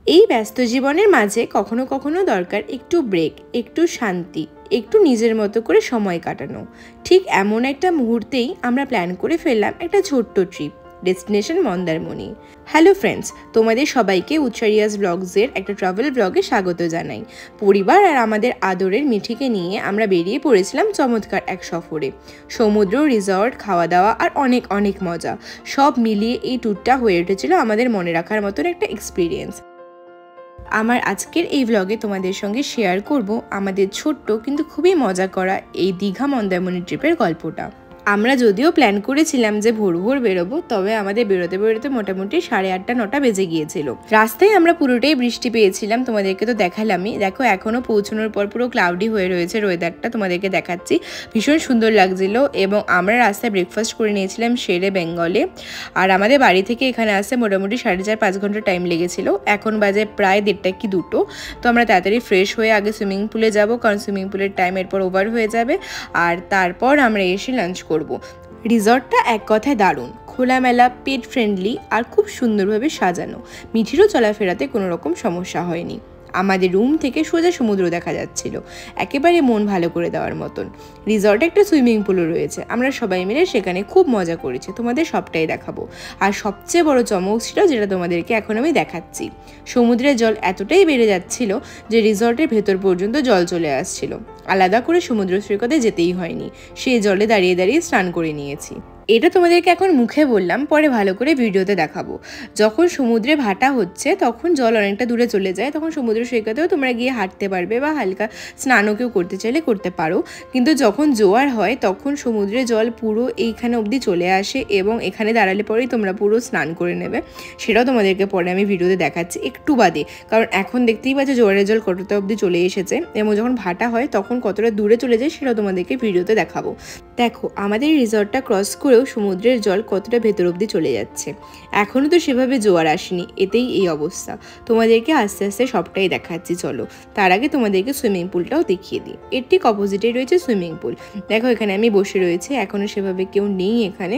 এই ব্যস্ত জীবনের মাঝে কখনো কখনো দরকার একটু ব্রেক, একটু শান্তি, একটু নিজের মতো করে সময় কাটানো। ঠিক এমন একটা মুহূর্তেই আমরা প্ল্যান করে ফেললাম একটা ছোট্ট trip, destination Mandarmani. Hello friends, তোমাদের সবাইকে উৎসারিয়াস ব্লগসের একটা ট্রাভেল ব্লগে স্বাগত জানাই। পরিবার আর আমাদের আদরের মিঠিকে নিয়ে আমরা বেরিয়ে পড়েছিলাম চমৎকার এক সফরে। সমুদ্র, রিসর্ট, খাওয়া দাওয়া আর অনেক অনেক মজা সব মিলিয়ে এই ট্যুরটা হয়ে উঠেছিল আমাদের মনে রাখার মতন একটা এক্সপিরিয়েন্স। আমার আজকের এই ব্লগে তোমাদের সঙ্গে শেয়ার করব আমাদের ছোট্ট কিন্তু খুবই মজা করা এই দীঘা মন্দারমণি ট্রিপের গল্পটা। আমরা যদিও প্ল্যান করেছিলাম যে ভোর ভোর বেরোবো, তবে আমাদের বেরোতে বেরোতে মোটামুটি 8:30-9টা বেজে গিয়েছিল। রাস্তায় আমরা পুরোটাই বৃষ্টি পেয়েছিলাম, তোমাদেরকে তো দেখালামই। দেখো এখনো পৌঁছানোর পর পুরো ক্লাউডি হয়ে রয়েছে ওয়েদারটা, তোমাদেরকে দেখাচ্ছি। ভীষণ সুন্দর লাগছিল এবং আমরা রাস্তায় ব্রেকফাস্ট করে নিয়েছিলাম শেরে বেঙ্গলে। আর আমাদের বাড়ি থেকে এখানে আসতে মোটামুটি 4.5-5 ঘন্টা টাইম লেগেছিল। এখন বাজে প্রায় 1:30 কি 2টো। তো আমরা তাড়াতাড়ি ফ্রেশ হয়ে আগে সুইমিং পুলে যাব, কারণ সুইমিং পুলের টাইম এরপর ওভার হয়ে যাবে। আর তারপর আমরা এসে লাঞ্চ করব। রিসর্টটা এক কথায় দারুণ, খোলামেলা, পেট ফ্রেন্ডলি আর খুব সুন্দরভাবে সাজানো। মিঠিরও চলাফেরাতে কোনো রকম সমস্যা হয়নি। আমাদের রুম থেকে সোজা সমুদ্র দেখা যাচ্ছিল, একেবারে মন ভালো করে দেওয়ার মতন। রিসর্টে একটা সুইমিং পুলও রয়েছে, আমরা সবাই মিলে সেখানে খুব মজা করেছি, তোমাদের সবটাই দেখাবো। আর সবচেয়ে বড় চমক ছিল, যেটা তোমাদেরকে এখন আমি দেখাচ্ছি, সমুদ্রের জল এতটাই বেড়ে যাচ্ছিল যে রিসর্টের ভেতর পর্যন্ত জল চলে আসছিল। আলাদা করে সমুদ্র সৈকতে যেতেই হয়নি, সেই জলে দাঁড়িয়ে দাঁড়িয়ে স্নান করে নিয়েছি। এটা তোমাদেরকে এখন মুখে বললাম, পরে ভালো করে ভিডিওতে দেখাবো। যখন সমুদ্রে ভাটা হচ্ছে তখন জল অনেকটা দূরে চলে যায়, তখন সমুদ্র সৈকতেও তোমরা গিয়ে হাঁটতে পারবে বা হালকা স্নানও কেউ করতে চাইলে করতে পারো। কিন্তু যখন জোয়ার হয় তখন সমুদ্রে জল পুরো এইখানে অবধি চলে আসে এবং এখানে দাঁড়ালে পরেই তোমরা পুরো স্নান করে নেবে। সেটাও তোমাদেরকে পরে আমি ভিডিওতে দেখাচ্ছি একটু বাদে, কারণ এখন দেখতেই পাচ্ছ জোয়ারের জল কতটা অবধি চলে এসেছে এবং যখন ভাটা হয় তখন কতটা দূরে চলে যায় সেটাও তোমাদেরকে ভিডিওতে দেখাবো। দেখো আমাদের রিসর্টটা ক্রস করেও সমুদ্রের জল কতটা ভেতর অবধি চলে যাচ্ছে। এখনও তো সেভাবে জোয়ার আসেনি, এতেই এই অবস্থা। তোমাদেরকে আস্তে আস্তে সবটাই দেখাচ্ছি, চলো। তার আগে তোমাদেরকে সুইমিং পুলটাও দেখিয়ে দিই। এর ঠিক অপোজিটে রয়েছে সুইমিং পুল। দেখো এখানে আমি বসে রয়েছি, এখনও সেভাবে কেউ নেই এখানে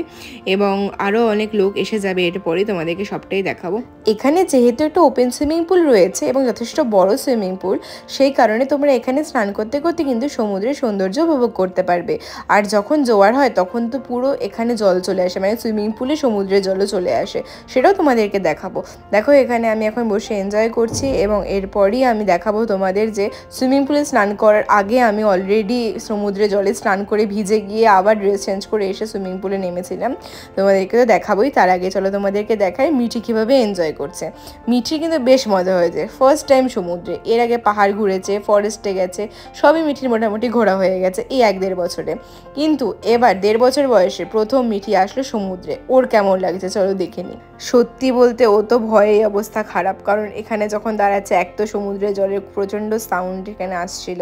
এবং আরও অনেক লোক এসে যাবে, এর পরে তোমাদেরকে সবটাই দেখাবো। এখানে যেহেতু একটা ওপেন সুইমিং পুল রয়েছে এবং যথেষ্ট বড় সুইমিং পুল, সেই কারণে তোমরা এখানে স্নান করতে করতে কিন্তু সমুদ্রের সৌন্দর্য উপভোগ করতে পারবে। আর যখন জোয়ার হয় তখন তো পুরো এখানে জল চলে আসে, মানে সুইমিং পুলে সমুদ্রের জলও চলে আসে, সেটাও তোমাদেরকে দেখাবো। দেখো এখানে আমি এখন বসে এনজয় করছি এবং এরপরই আমি দেখাবো তোমাদের যে সুইমিং পুলে স্নান করার আগে আমি অলরেডি সমুদ্রে জলে স্নান করে ভিজে গিয়ে আবার ড্রেস চেঞ্জ করে এসে সুইমিং পুলে নেমেছিলাম। তোমাদেরকে তো দেখাবোই, তার আগে চলো তোমাদেরকে দেখাই মিঠি কীভাবে এনজয় করছে। মিঠি কিন্তু বেশ মজা হয়েছে, ফার্স্ট টাইম সমুদ্রে। এর আগে পাহাড় ঘুরেছে, ফরেস্টে গেছে, সবই মিঠির মোটামুটি ঘোরা হয়ে গেছে এই 1-1.5 বছরে। কিন্তু এবার 1.5 বছর বয়সে প্রথম মিঠি আসলো সমুদ্রে। ওর কেমন লাগছে চলো দেখে নি। সত্যি বলতে ও তো ভয়ে অবস্থা খারাপ, কারণ এখানে যখন দাঁড়াচ্ছে এক তো সমুদ্রের জলের প্রচণ্ড সাউন্ড এখানে আসছিল,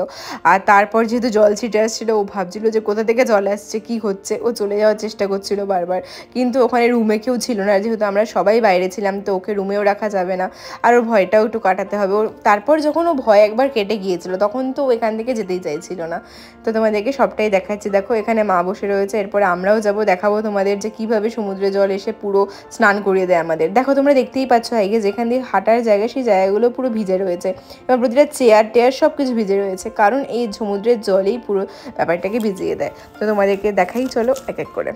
আর তারপর যেহেতু জল ছিটে আসছিল ও ভাবছিল যে কোথা থেকে জল আসছে, কি হচ্ছে। ও চলে যাওয়ার চেষ্টা করছিল বারবার, কিন্তু ওখানে রুমে কেউ ছিল না, যেহেতু আমরা সবাই বাইরে ছিলাম তো ওকে রুমেও রাখা যাবে না, আর ওর ভয়টাও একটু কাটাতে হবে। তারপর যখন ও ভয় একবার কেটে গিয়েছিল তখন তো ও এখান থেকে যেতেই চাইছিল না। তো তোমাদেরকে সবটাই দেখাচ্ছি। দেখো এখানে মা বসে রয়েছে, এরপরে আমরাও যাবো, দেখাবো তোমাদের যে কিভাবে সমুদ্রে জল এসে পুরো স্নান করিয়ে দেয় আমাদের। দেখো তোমরা দেখতেই পাচ্ছ আগে যেখান দিয়ে হাঁটার জায়গা, সেই জায়গাগুলো পুরো ভিজে রয়েছে এবং প্রতিটা চেয়ার টেয়ার সব কিছু ভিজে রয়েছে, কারণ এই সমুদ্রের জলেই পুরো ব্যাপারটাকে ভিজিয়ে দেয়। তো তোমাদেরকে দেখাই, চলো এক এক করে।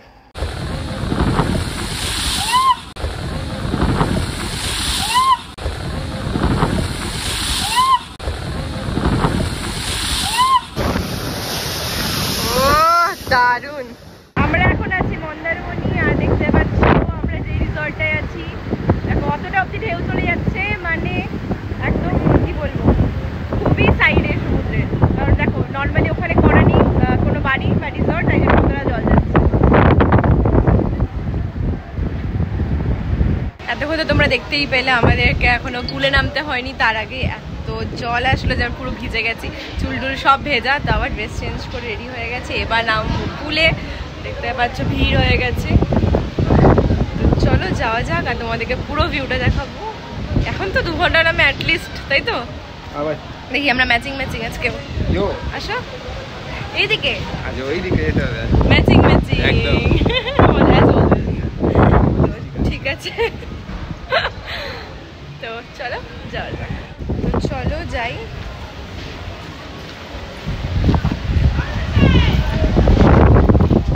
দারুণ। আমরা এখন আছি মন্দারমণি, আর দেখতে পাচ্ছ আমরা যে রিসর্টে আছি। দেখো অতটা অবধি ঢেউ চলে যাচ্ছে, মানে একদম কি বলবো, খুবই সাইডে সমুদ্রের। কারণ দেখো নর্মালি ওখানে করা নেই কোনো বাড়ি বা রিসর্ট, তাই জন্য কতটা জল যাচ্ছে। এতক্ষণ তো তোমরা দেখতেই পেলে আমাদেরকে এখনো পুলে নামতে হয়নি, তার আগে তো জল আসলো যেমন পুরো ভিজে গেছি, চুল টুল সব ভেজা। তো আবার ড্রেস চেঞ্জ করে রেডি হয়ে গেছে, এবার নামবো পুলে। দেখতে পাচ্ছ ভিড় হয়ে গেছে, তো চলো যাওয়া যাক আর তোমাদেরকে পুরো ভিউটা দেখাবো। এখন তো 2 ঘন্টা নামে অ্যাটলিস্ট, তাই তো? দেখি আমরা ম্যাচিং ম্যাচিং আজকে আসো এইদিকে, ম্যাচিং ম্যাচিং ঠিক আছে। তো চলো যাওয়া যাক। তো চলো যাই।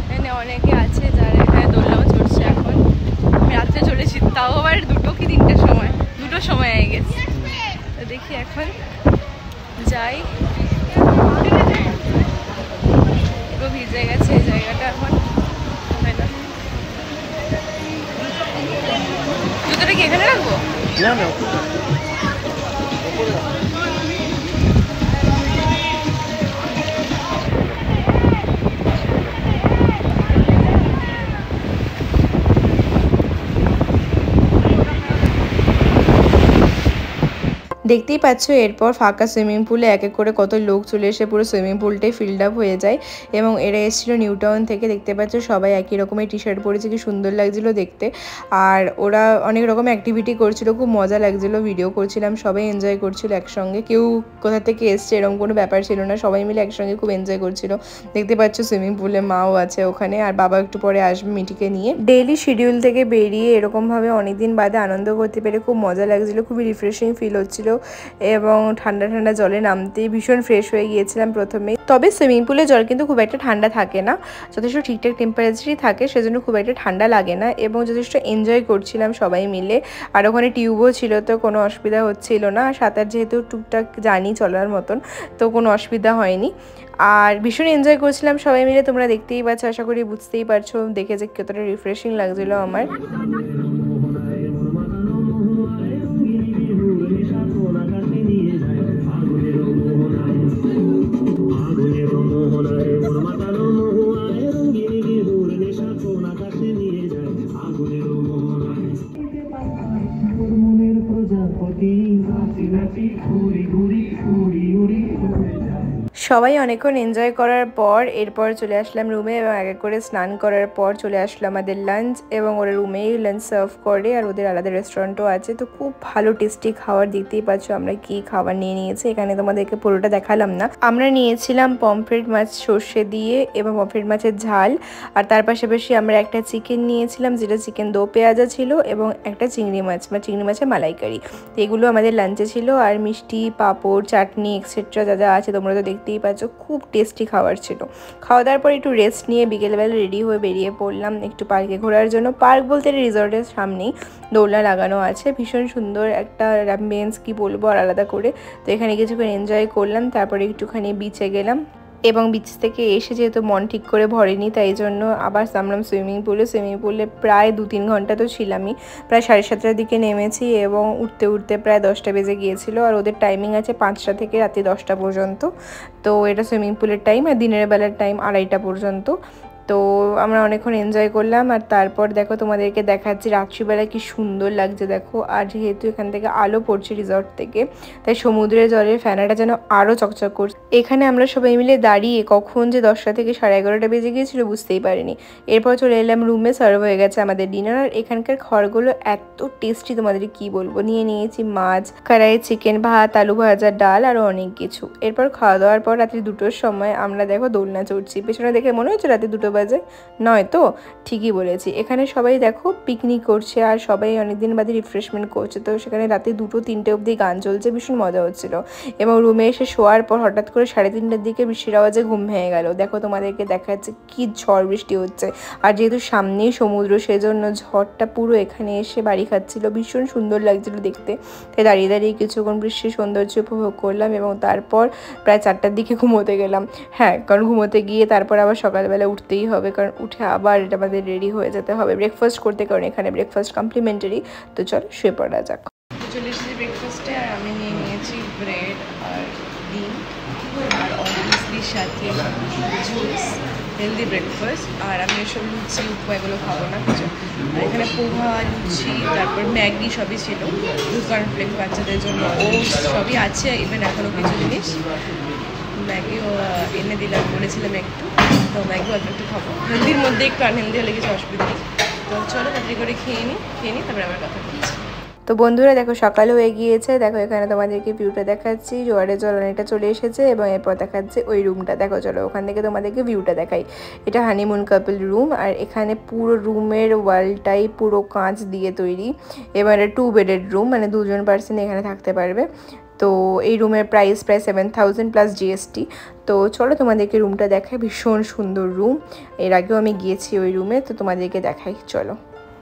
এখানে অনেকে আছে যারা এখানে দোলনাও চড়ছে। এখন আমি রাত্রে চলেছি, তাও আবার 2টো কি 3টের সময়, 2টোর সময় হয়ে গেছে। তো দেখি এখন যাই। পুরো ভিজে গেছে এই জায়গাটা এখন। জুতোটা কি এখানে রাখবো? দেখতেই পাচ্ছ এরপর ফাঁকা সুইমিং পুলে এক এক করে কত লোক চলে এসে পুরো সুইমিং পুলটাই ফিল্ড আপ হয়ে যায়। এবং এরা এসেছিল নিউ টাউন থেকে। দেখতে পাচ্ছ সবাই একই রকমের টি শার্ট পরেছে, কি সুন্দর লাগছিল দেখতে। আর ওরা অনেক রকম অ্যাক্টিভিটি করছিল, খুব মজা লাগছিল, ভিডিও করছিলাম, সবাই এনজয় করছিল একসঙ্গে। কেউ কোথা থেকে এসছে এরকম কোনো ব্যাপার ছিল না, সবাই মিলে একসঙ্গে খুব এনজয় করছিল। দেখতে পাচ্ছ সুইমিং পুলে মাও আছে ওখানে, আর বাবা একটু পরে আসবে মিটিকে নিয়ে। ডেইলি শিডিউল থেকে বেরিয়ে এরকমভাবে অনেকদিন বাদে আনন্দ করতে পেরে খুব মজা লাগছিল, খুবই রিফ্রেশিং ফিল হচ্ছিল। এবং ঠান্ডা ঠান্ডা জলে নামতেই ভীষণ ফ্রেশ হয়ে গিয়েছিলাম প্রথমেই। তবে সুইমিং পুলের জল কিন্তু খুব একটা ঠান্ডা থাকে না, যথেষ্ট ঠিকঠাক টেম্পারেচারই থাকে, সেজন্য খুব একটা ঠান্ডা লাগে না। এবং যথেষ্ট এনজয় করছিলাম সবাই মিলে। আর ওখানে টিউবও ছিল, তো কোনো অসুবিধা হচ্ছিল না। আর সাঁতার যেহেতু টুকটাক জানি চলার মতন, তো কোনো অসুবিধা হয়নি। আর ভীষণ এনজয় করছিলাম সবাই মিলে। তোমরা দেখতেই পাচ্ছ, আশা করি বুঝতেই পারছো দেখে যে কতটা রিফ্রেশিং লাগছিলো আমার। সবাই অনেকক্ষণ এনজয় করার পর এরপর চলে আসলাম রুমে, এবং এক এক করে স্নান করার পর চলে আসলো আমাদের লাঞ্চ। এবং ওরা রুমেই লাঞ্চ সার্ভ করে, আর ওদের আলাদা রেস্টুরেন্টও আছে। তো খুব ভালো টেস্টি খাবার, দেখতেই পাচ্ছ আমরা কি খাবার নিয়ে নিয়েছি। এখানে তোমাদেরকে পুরোটা দেখালাম না। আমরা নিয়েছিলাম পমফ্রেট মাছ সর্ষে দিয়ে এবং পমফ্রেট মাছের ঝাল। আর তার পাশাপাশি আমরা একটা চিকেন নিয়েছিলাম, যেটা চিকেন দো পেঁয়াজা ছিল, এবং একটা চিংড়ি মাছ বা চিংড়ি মাছের মালাইকারি। তো এগুলো আমাদের লাঞ্চে ছিল। আর মিষ্টি, পাঁপড়, চাটনি এক্সেট্রা যা যা আছে তোমরা তো দেখতেই পাচ্ছ। খুব টেস্টি খাবার ছিল। খাওয়া দাওয়ার পর একটু রেস্ট নিয়ে বিকেলবেলা রেডি হয়ে বেরিয়ে পড়লাম একটু পার্কে ঘোরার জন্য। পার্ক বলতে রিসর্টের সামনেই দোলনা লাগানো আছে, ভীষণ সুন্দর একটা অ্যাম্বিয়েন্স, কি বলবো আর আলাদা করে। তো এখানে কিছুক্ষণ এনজয় করলাম, তারপরে একটুখানি বিচে গেলাম। এবং বিচ থেকে এসে যেহেতু মন ঠিক করে ভরেনি, তাই জন্য আবার নামলাম সুইমিং পুলে। প্রায় 2-3 ঘন্টা তো ছিলামই। প্রায় 7:30টার দিকে নেমেছি এবং উঠতে উঠতে প্রায় 10টা বেজে গিয়েছিল। আর ওদের টাইমিং আছে 5টা থেকে রাতে 10টা পর্যন্ত। তো এটা সুইমিং পুলের টাইম, আর দিনের বেলার টাইম 2:30টা পর্যন্ত। তো আমরা অনেকক্ষণ এনজয় করলাম। আর তারপর দেখো তোমাদেরকে দেখাচ্ছি রাত্রিবেলা কি সুন্দর লাগছে দেখো। আর যেহেতু এখান থেকে আলো পড়ছে রিসর্ট থেকে, তাই সমুদ্রের জলের ফ্যানাটা যেন আরও চকচক করছে। এখানে আমরা সবাই মিলে দাঁড়িয়ে কখন যে 10টা থেকে 11:30টা বেজে গিয়েছিল বুঝতেই পারিনি। এরপর চলে এলাম রুমে, সার্ভ হয়ে গেছে আমাদের ডিনার। আর এখানকার খাবারগুলো এত টেস্টি তোমাদের কি বলবো। নিয়েছি মাছ, কড়াই চিকেন, ভাত, আলু ভাজা, ডাল, আরও অনেক কিছু। এরপর খাওয়া দাওয়ার পর রাত্রি 2টোর সময় আমরা দেখো দোলনা চড়ছি। পেছনে দেখে মনে হচ্ছে রাতে 2টো বাজে, নয় তো? ঠিকই বলেছি। এখানে সবাই দেখো পিকনিক করছে, আর সবাই অনেকদিন বাদে রিফ্রেশমেন্ট করছে। তো সেখানে রাতে 2-3টে অবধি গান চলছে, ভীষণ মজা হচ্ছিল। এবং রুমে এসে শোয়ার পর হঠাৎ করে 3:30টার দিকে বৃষ্টির আওয়াজে ঘুম ভেঙে গেল। দেখো তোমাদেরকে দেখাচ্ছে কি ঝড় বৃষ্টি হচ্ছে। আর যেহেতু সামনেই সমুদ্র, সেজন্য ঝড়টা পুরো এখানে এসে বাড়ি খাচ্ছিল, ভীষণ সুন্দর লাগছিল দেখতে। তাই দাঁড়িয়ে দাঁড়িয়ে কিছুক্ষণ বৃষ্টির সৌন্দর্য উপভোগ করলাম। এবং তারপর প্রায় 4টার দিকে ঘুমোতে গেলাম। হ্যাঁ, কারণ ঘুমোতে গিয়ে তারপর আবার সকালবেলা উঠতেই হবে, কারণ উঠে আবার এটা আমাদের রেডি হয়ে যেতে হবে ব্রেকফাস্ট করতে, কারণ এখানে ব্রেকফাস্ট কমপ্লিমেন্টারি। তো চলো শুয়ে পড়া যাক। চলে এসেছি ব্রেকফাস্টে, আর আমি নিয়ে নিয়েছি ব্রেড আর ডিম, আর অবভিয়াসলি সাথে জুস, হেলদি ব্রেকফাস্ট। আর আমি এসব লুচি উপমা এগুলো খাবো না কিছু। আর এখানে পোহা, লুচি, তারপর ম্যাগি সবই ছিল। কর্নফ্লেক বাচ্চাদের জন্য ও সবই আছে। ইভেন এখনও কিছু জিনিস ম্যাগিও এনে দিলাম, বলেছিলাম একটু। তো ম্যাগিও একটু খাবো, হেলদির মধ্যে একটু আনহেলদি হলে কিছু অসুবিধা নেই। তো চলো তাড়াতাড়ি করে খেয়ে নিই, তারপরে আবার কথা বলছি। তো তো বন্ধুরা দেখো সকাল হয়ে গিয়েছে, দেখো এখানে তোমাদেরকে ভিউটা দেখাচ্ছি, জোয়ারের জল অনেকটা চলে এসেছে এবং এরপর দেখাচ্ছে ওই রুমটা। দেখো চলো ওখান থেকে তোমাদেরকে ভিউটা দেখাই। এটা হানিমুন কাপল রুম, আর এখানে পুরো রুমের ওয়ালটাই পুরো কাঁচ দিয়ে তৈরি এবং এটা 2 বেডেড রুম, মানে 2জন পার্সন এখানে থাকতে পারবে। তো এই রুমের প্রাইস প্রায় 7000 প্লাস জিএসটি। তো চলো তোমাদেরকে রুমটা দেখাই, ভীষণ সুন্দর রুম। এর আগেও আমি গিয়েছি ওই রুমে, তো তোমাদেরকে দেখাই চলো।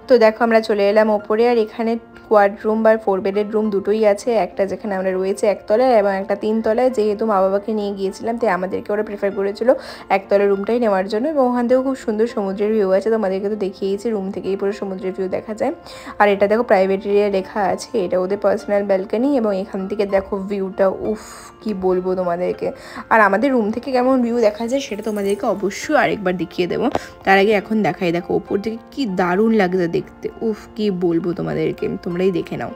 তো দেখো আমরা চলে এলাম ওপরে, আর এখানে কোয়াড রুম বা 4 বেডের রুম দুটোই আছে। একটা যেখানে আমরা রয়েছে একতলায় এবং একটা 3 তলায়। যেহেতু মা বাবাকে নিয়ে গিয়েছিলাম তাই আমাদেরকে ওরা প্রেফার করেছিল একতলার রুমটাই নেওয়ার জন্য, এবং ওখান থেকেও খুব সুন্দর সমুদ্রের ভিউ আছে। তোমাদেরকে তো দেখিয়েছি, রুম থেকেই পুরো সমুদ্রের ভিউ দেখা যায়। আর এটা দেখো প্রাইভেট এরিয়া লেখা আছে, এটা ওদের পার্সোনাল ব্যালকনি, এবং এখান থেকে দেখো ভিউটা, উফ কি বলবো তোমাদেরকে। আর আমাদের রুম থেকে কেমন ভিউ দেখা যায় সেটা তোমাদেরকে অবশ্যই আরেকবার দেখিয়ে দেবো। তার আগে এখন দেখাই, দেখো ওপর থেকে কি দারুণ লাগছে দেখতে, উফ কি বলবো তোমাদেরকে, তোমরাই দেখে নাও।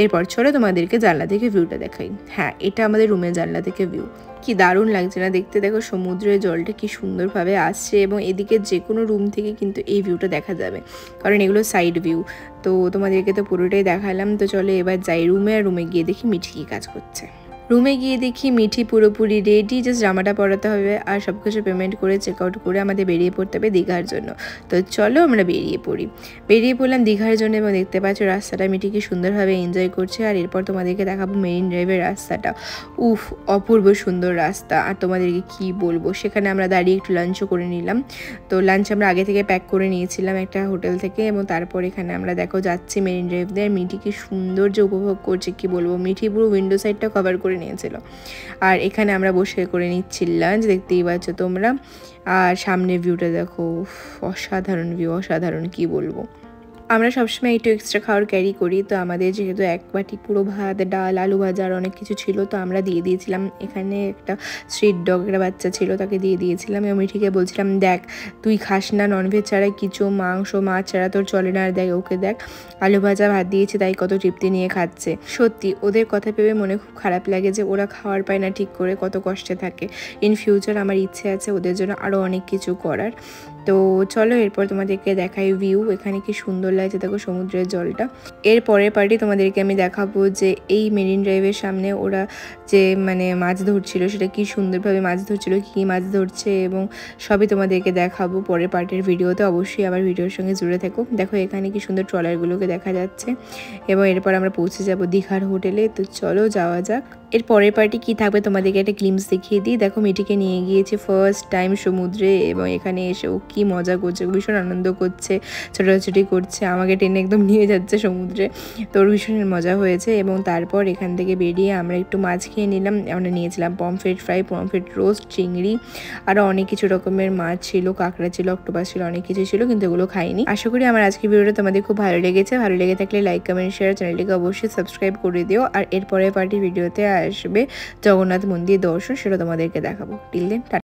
এরপর চলো তোমাদেরকে জানলা থেকে ভিউটা দেখাই। হ্যাঁ, এটা আমাদের রুমের জানলা থেকে ভিউ, কি দারুণ লাগছে না দেখতে। দেখো সমুদ্রের জলটা কি সুন্দরভাবে আসছে, এবং এদিকে যে কোনো রুম থেকে কিন্তু এই ভিউটা দেখা যাবে, কারণ এগুলো সাইড ভিউ। তো তোমাদেরকে তো পুরোটাই দেখালাম। তো চলো এবার যাই রুমে, আর রুমে গিয়ে দেখি মিঠি কী কাজ করছে। রুমে গিয়ে দেখি মিঠি পুরোপুরি রেডি, জাস্ট জামাটা পরাতে হবে আর সব কিছু পেমেন্ট করে চেক আউট করে আমাদের বেরিয়ে পড়তে হবে দীঘার জন্য। তো চলো আমরা বেরিয়ে পড়লাম দীঘার জন্য, এবং দেখতে পাচ্ছ রাস্তাটা মিঠি কি সুন্দরভাবে এনজয় করছে। আর এরপর তোমাদেরকে দেখাবো মেরিন ড্রাইভের রাস্তাটা, উফ অপূর্ব সুন্দর রাস্তা। আর তোমাদেরকে কি বলবো, সেখানে আমরা দাঁড়িয়ে একটু লাঞ্চও করে নিলাম। তো লাঞ্চ আমরা আগে থেকে প্যাক করে নিয়েছিলাম একটা হোটেল থেকে, এবং তারপর এখানে আমরা দেখো যাচ্ছি মেরিন ড্রাইভ দিয়ে। মিঠি কি সুন্দর যে উপভোগ করছে কি বলবো, মিঠি পুরো উইন্ডো সাইডটা কভার করে নিয়েছিল। আর এখানে আমরা বসে করে নিচ্ছি লাঞ্চ, দেখতেই পাচ্ছ তোমরা। আর সামনে ভিউটা দেখো, অসাধারণ ভিউ, অসাধারণ কি বলবো। আমরা সবসময় একটু এক্সট্রা খাওয়ার ক্যারি করি, তো আমাদের যেহেতু এক বাটি পুরো ভাত, ডাল, আলু ভাজা আর অনেক কিছু ছিল, তো আমরা দিয়ে দিয়েছিলাম। এখানে একটা স্ট্রিট ডগ, একটা বাচ্চা ছিল, তাকে দিয়ে দিয়েছিলাম। এবং মিঠিকে বলছিলাম দেখ তুই খাস না ননভেজ ছাড়া কিছু, মাংস মাছ ছাড়া তোর চলে না, আর দেখ ওকে দেখ আলু ভাজা ভাত দিয়েছে তাই কত তৃপ্তি নিয়ে খাচ্ছে। সত্যি ওদের কথা ভেবে মনে খুব খারাপ লাগে যে ওরা খাওয়ার পায় না ঠিক করে, কত কষ্টে থাকে। ইন ফিউচার আমার ইচ্ছে আছে ওদের জন্য আরও অনেক কিছু করার। তো চলো এরপর তোমাদেরকে দেখাই ভিউ, এখানে কি সুন্দর লাগছে দেখো সমুদ্রের জলটা। এর পরের পার্টি তোমাদেরকে আমি দেখাবো যে এই মেরিন ড্রাইভের সামনে ওরা যে মানে মাছ ধরছিল, সেটা কি সুন্দরভাবে মাছ ধরছিল, কী মাছ ধরছে, এবং সবই তোমাদেরকে দেখাবো পরের পার্টের ভিডিওতে। অবশ্যই আবার ভিডিওর সঙ্গে জুড়ে থাকো। দেখো এখানে কি সুন্দর ট্রলারগুলোকে দেখা যাচ্ছে, এবং এরপর আমরা পৌঁছে যাব দীঘার হোটেলে। তো চলো যাওয়া যাক। এর পরের পার্টি কী থাকবে তোমাদেরকে একটা গ্লিম্পস দেখিয়ে দিই। দেখো মিঠিকে নিয়ে গিয়েছে ফার্স্ট টাইম সমুদ্রে, এবং এখানে এসে ও কী মজা করছে, ভীষণ আনন্দ করছে, ছোটাছুটি করছে, আমাকে টেনে একদম নিয়ে যাচ্ছে সমুদ্রে। তোর ভীষণ মজা হয়েছে। এবং তারপর এখান থেকে বেরিয়ে আমরা একটু মাছ খেয়ে নিলাম। আমরা নিয়েছিলাম পমফ্রেট ফ্রাই, পমফ্রেট রোস্ট, চিংড়ি, আরও অনেক কিছু রকমের মাছ ছিল, কাঁকড়া ছিল, অক্টোপাস ছিল, অনেক কিছু ছিল, কিন্তু এগুলো খাইনি। আশা করি আমার আজকের ভিডিওটা তোমাদের খুব ভালো লেগেছে। ভালো লেগে থাকলে লাইক, কমেন্ট, শেয়ার, চ্যানেলটিকে অবশ্যই সাবস্ক্রাইব করে দিও। আর এরপরে পার্টি ভিডিওতে আসবে জগন্নাথ মন্দির দর্শন, সেটা তোমাদেরকে দেখাবো। টিল দেন।